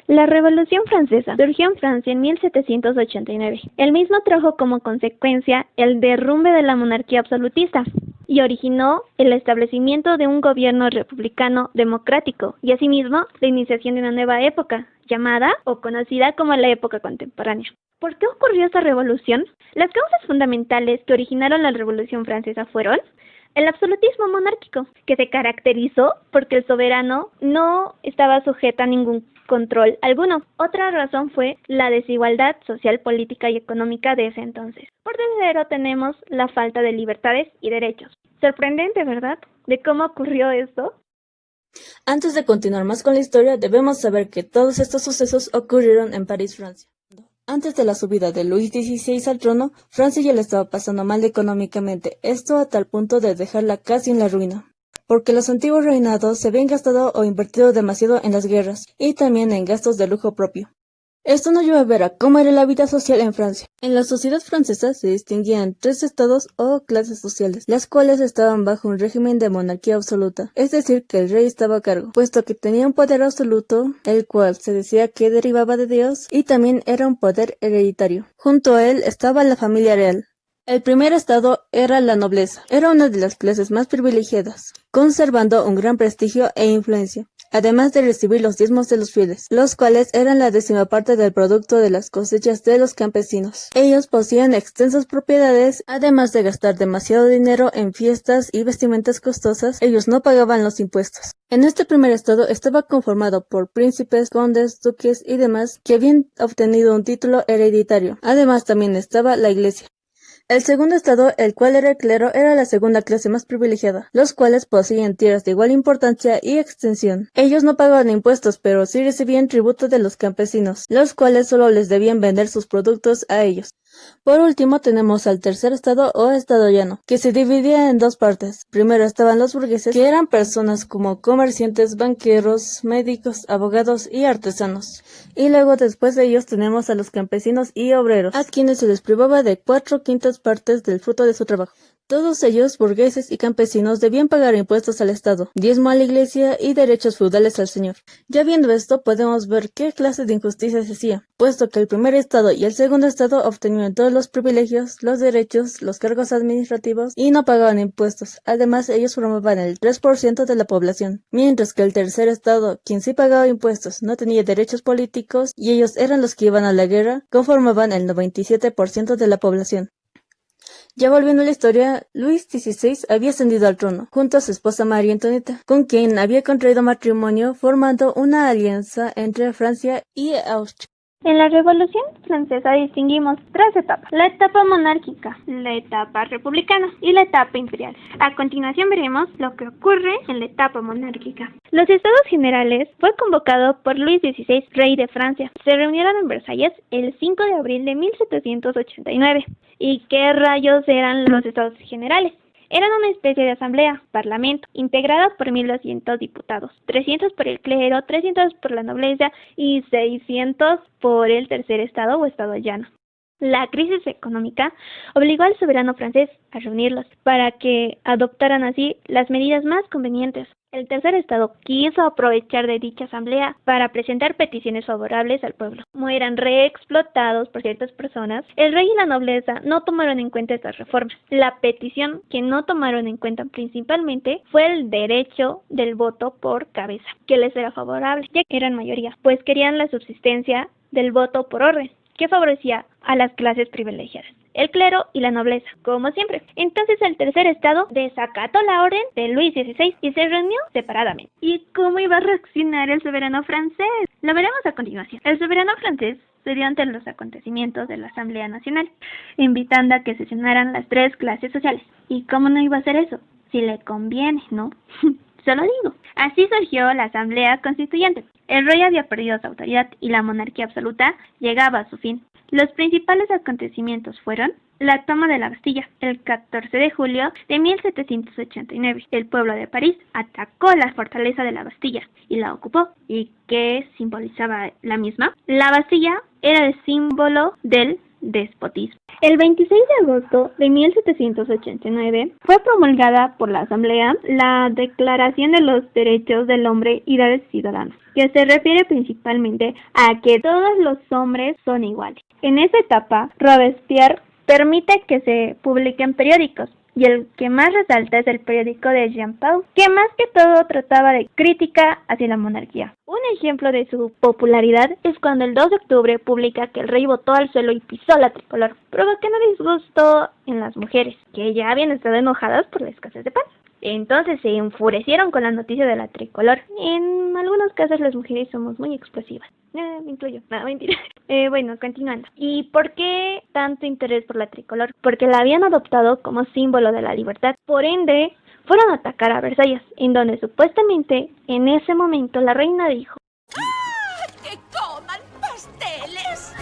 La Revolución Francesa surgió en Francia en 1789. El mismo trajo como consecuencia el derrumbe de la monarquía absolutista y originó el establecimiento de un gobierno republicano democrático y asimismo la iniciación de una nueva época, llamada o conocida como la época contemporánea. ¿Por qué ocurrió esta revolución? Las causas fundamentales que originaron la Revolución Francesa fueron el absolutismo monárquico, que se caracterizó porque el soberano no estaba sujeto a ningún control alguno. Otra razón fue la desigualdad social, política y económica de ese entonces. Por tercero tenemos la falta de libertades y derechos. Sorprendente, ¿verdad? ¿De cómo ocurrió esto? Antes de continuar más con la historia, debemos saber que todos estos sucesos ocurrieron en París, Francia. Antes de la subida de Luis XVI al trono, Francia ya le estaba pasando mal económicamente, esto a tal punto de dejarla casi en la ruina, porque los antiguos reinados se habían gastado o invertido demasiado en las guerras, y también en gastos de lujo propio. Esto nos lleva a ver a cómo era la vida social en Francia. En la sociedad francesa se distinguían tres estados o clases sociales, las cuales estaban bajo un régimen de monarquía absoluta, es decir, que el rey estaba a cargo, puesto que tenía un poder absoluto, el cual se decía que derivaba de Dios, y también era un poder hereditario. Junto a él estaba la familia real. El primer estado era la nobleza, era una de las clases más privilegiadas, conservando un gran prestigio e influencia, además de recibir los diezmos de los fieles, los cuales eran la 10ª parte del producto de las cosechas de los campesinos. Ellos poseían extensas propiedades, además de gastar demasiado dinero en fiestas y vestimentas costosas, ellos no pagaban los impuestos. En este primer estado estaba conformado por príncipes, condes, duques y demás que habían obtenido un título hereditario. Además también estaba la iglesia. El segundo estado, el cual era el clero, era la segunda clase más privilegiada, los cuales poseían tierras de igual importancia y extensión. Ellos no pagaban impuestos, pero sí recibían tributo de los campesinos, los cuales solo les debían vender sus productos a ellos. Por último tenemos al tercer estado o estado llano, que se dividía en dos partes. Primero estaban los burgueses, que eran personas como comerciantes, banqueros, médicos, abogados y artesanos. Y luego después de ellos tenemos a los campesinos y obreros, a quienes se les privaba de 4/5 partes del fruto de su trabajo. Todos ellos, burgueses y campesinos, debían pagar impuestos al Estado, diezmo a la iglesia y derechos feudales al señor. Ya viendo esto, podemos ver qué clase de injusticia se hacía, puesto que el primer estado y el segundo estado obtenían todos los privilegios, los derechos, los cargos administrativos y no pagaban impuestos. Además, ellos formaban el 3% de la población, mientras que el tercer estado, quien sí pagaba impuestos, no tenía derechos políticos y ellos eran los que iban a la guerra, conformaban el 97% de la población. Ya volviendo a la historia, Luis XVI había ascendido al trono, junto a su esposa María Antonieta, con quien había contraído matrimonio formando una alianza entre Francia y Austria. En la Revolución Francesa distinguimos tres etapas: la etapa monárquica, la etapa republicana y la etapa imperial. A continuación veremos lo que ocurre en la etapa monárquica. Los Estados Generales fue convocado por Luis XVI, rey de Francia. Se reunieron en Versalles el 5 de abril de 1789. ¿Y qué rayos eran los Estados Generales? Eran una especie de asamblea, parlamento, integrada por 1.200 diputados, 300 por el clero, 300 por la nobleza y 600 por el tercer estado o estado llano. La crisis económica obligó al soberano francés a reunirlos para que adoptaran así las medidas más convenientes. El tercer estado quiso aprovechar de dicha asamblea para presentar peticiones favorables al pueblo. Como eran reexplotados por ciertas personas, el rey y la nobleza no tomaron en cuenta estas reformas. La petición que no tomaron en cuenta principalmente fue el derecho del voto por cabeza, que les era favorable, ya que eran mayoría, pues querían la subsistencia del voto por orden, que favorecía a las clases privilegiadas, el clero y la nobleza, como siempre. Entonces el tercer estado desacató la orden de Luis XVI y se reunió separadamente. ¿Y cómo iba a reaccionar el soberano francés? Lo veremos a continuación. El soberano francés se dio ante los acontecimientos de la Asamblea Nacional, invitando a que sesionaran las tres clases sociales. ¿Y cómo no iba a hacer eso? Si le conviene, ¿no? Solo digo. Así surgió la Asamblea Constituyente. El rey había perdido su autoridad y la monarquía absoluta llegaba a su fin. Los principales acontecimientos fueron la toma de la Bastilla, el 14 de julio de 1789. El pueblo de París atacó la fortaleza de la Bastilla y la ocupó. ¿Y qué simbolizaba la misma? La Bastilla era el símbolo del despotismo. El 26 de agosto de 1789 fue promulgada por la Asamblea la Declaración de los Derechos del Hombre y del Ciudadano, que se refiere principalmente a que todos los hombres son iguales. En esta etapa, Robespierre permite que se publiquen periódicos, y el que más resalta es el periódico de Jean Paul, que más que todo trataba de crítica hacia la monarquía. Un ejemplo de su popularidad es cuando el 2 de octubre publica que el rey botó al suelo y pisó la tricolor, provocando disgusto en las mujeres, que ya habían estado enojadas por la escasez de pan. Entonces se enfurecieron con la noticia de la tricolor. En algunos casos las mujeres somos muy explosivas. Me incluyo. No, mentira. Bueno, continuando. ¿Y por qué tanto interés por la tricolor? Porque la habían adoptado como símbolo de la libertad. Por ende, fueron a atacar a Versalles, en donde supuestamente en ese momento la reina dijo: ¡Ah, que coman pasteles!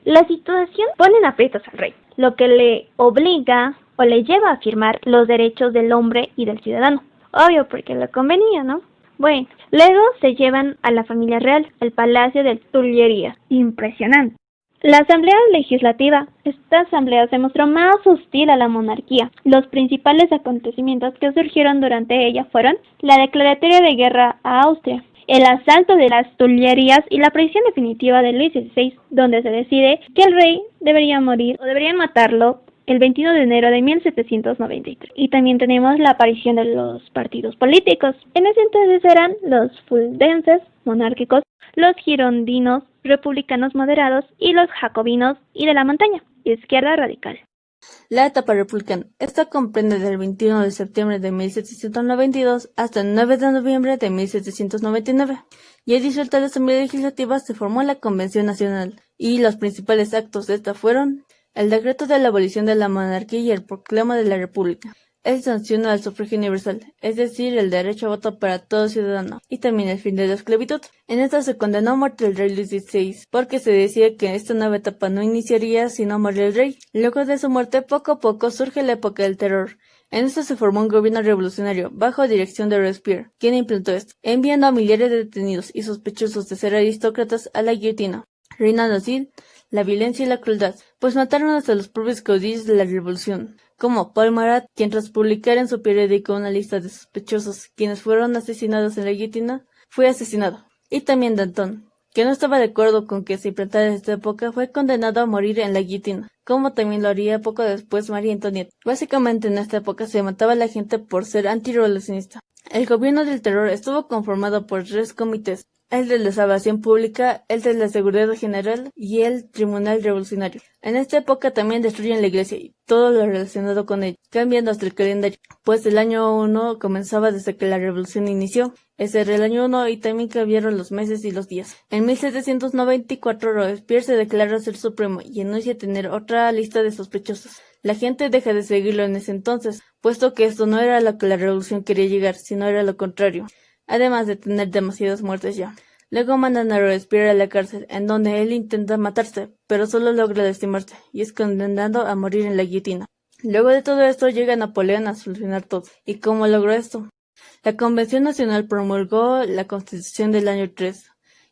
La situación pone en aprietos al rey, lo que le obliga o le lleva a afirmar los derechos del hombre y del ciudadano. Obvio, porque le convenía, ¿no? Bueno, luego se llevan a la familia real, al Palacio de Tullerías. Impresionante. La Asamblea Legislativa. Esta asamblea se mostró más hostil a la monarquía. Los principales acontecimientos que surgieron durante ella fueron la declaratoria de guerra a Austria, el asalto de las Tullerías y la prohibición definitiva de Luis XVI, donde se decide que el rey debería morir o deberían matarlo el 21 de enero de 1793. Y también tenemos la aparición de los partidos políticos. En ese entonces eran los fuldenses, monárquicos, los girondinos, republicanos moderados, y los jacobinos y de la montaña, izquierda radical. La etapa republicana. Esta comprende del 21 de septiembre de 1792 hasta el 9 de noviembre de 1799. Ya disuelta la Asamblea Legislativa, se formó la Convención Nacional, y los principales actos de esta fueron el decreto de la abolición de la monarquía y el proclama de la república. Él sancionó el sufragio universal, es decir, el derecho a voto para todo ciudadano, y también el fin de la esclavitud. En esta se condenó a muerte el rey Luis XVI, porque se decía que esta nueva etapa no iniciaría si no moría el rey. Luego de su muerte, poco a poco surge la época del terror. En esta se formó un gobierno revolucionario, bajo dirección de Robespierre, quien implantó esto, enviando a millares de detenidos y sospechosos de ser aristócratas a la guillotina, reinando así la violencia y la crueldad, pues mataron hasta los propios caudillos de la revolución, como Paul Marat, quien tras publicar en su periódico una lista de sospechosos quienes fueron asesinados en la guillotina, fue asesinado. Y también Danton, que no estaba de acuerdo con que se implantara esta época, fue condenado a morir en la guillotina, como también lo haría poco después María Antonieta. Básicamente en esta época se mataba a la gente por ser antirrevolucionista. El gobierno del terror estuvo conformado por 3 comités: el de la salvación pública, el de la seguridad general y el tribunal revolucionario. En esta época también destruyen la iglesia y todo lo relacionado con ella, cambiando hasta el calendario, pues el año 1 comenzaba desde que la revolución inició. Ese era el año 1 y también cambiaron los meses y los días. En 1794 Robespierre se declara ser supremo y anuncia tener otra lista de sospechosos. La gente deja de seguirlo en ese entonces, puesto que esto no era a lo que la revolución quería llegar, sino era lo contrario, además de tener demasiadas muertes ya. Luego mandan a Robespierre a la cárcel, en donde él intenta matarse, pero solo logra lastimarse, y es condenado a morir en la guillotina. Luego de todo esto llega Napoleón a solucionar todo. ¿Y cómo logró esto? La Convención Nacional promulgó la Constitución del año 3,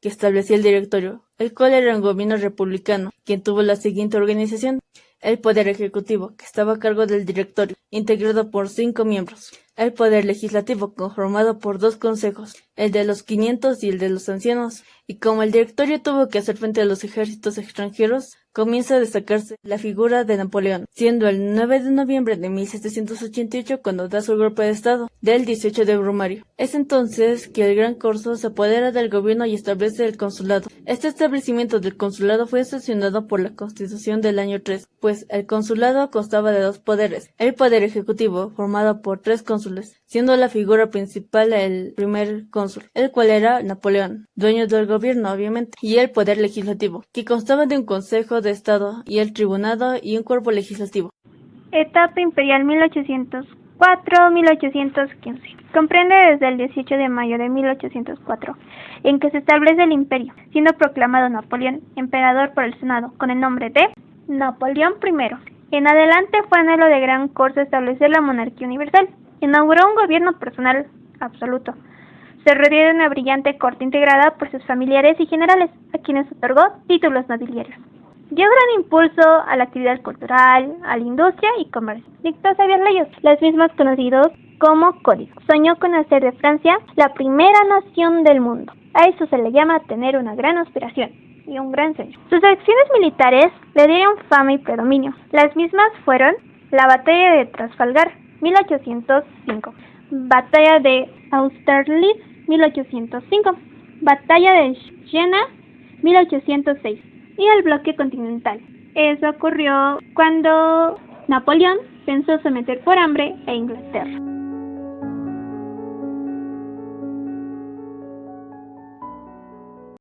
que establecía el directorio, el cual era un gobierno republicano, quien tuvo la siguiente organización: el Poder Ejecutivo, que estaba a cargo del directorio, integrado por 5 miembros; el Poder Legislativo, conformado por 2 consejos, el de los 500 y el de los ancianos. Y como el directorio tuvo que hacer frente a los ejércitos extranjeros, comienza a destacarse la figura de Napoleón, siendo el 9 de noviembre de 1788 cuando da su golpe de estado, del 18 de Brumario. Es entonces que el Gran Corso se apodera del gobierno y establece el consulado. Este establecimiento del consulado fue sancionado por la Constitución del año 3, pues el consulado constaba de 2 poderes: el Poder Ejecutivo, formado por 3 cónsules, siendo la figura principal el primer cónsul, el cual era Napoleón, dueño del gobierno obviamente, y el Poder Legislativo, que constaba de un Consejo de Estado y el Tribunado y un cuerpo legislativo. Etapa imperial 1804-1815. Comprende desde el 18 de mayo de 1804, en que se establece el imperio, siendo proclamado Napoleón emperador por el Senado, con el nombre de Napoleón I. En adelante fue anhelo de Gran Corso establecer la monarquía universal. Inauguró un gobierno personal absoluto. Se rodeó de una brillante corte integrada por sus familiares y generales, a quienes otorgó títulos nobiliarios. Dio gran impulso a la actividad cultural, a la industria y comercio. Dictó sabias leyes, las mismas conocidos como códigos. Soñó con hacer de Francia la primera nación del mundo. A eso se le llama tener una gran aspiración y un gran sueño. Sus acciones militares le dieron fama y predominio. Las mismas fueron la batalla de Trafalgar, 1805, batalla de Austerlitz, 1805, batalla de Jena, 1806, y el bloque continental. Eso ocurrió cuando Napoleón pensó someter por hambre a Inglaterra.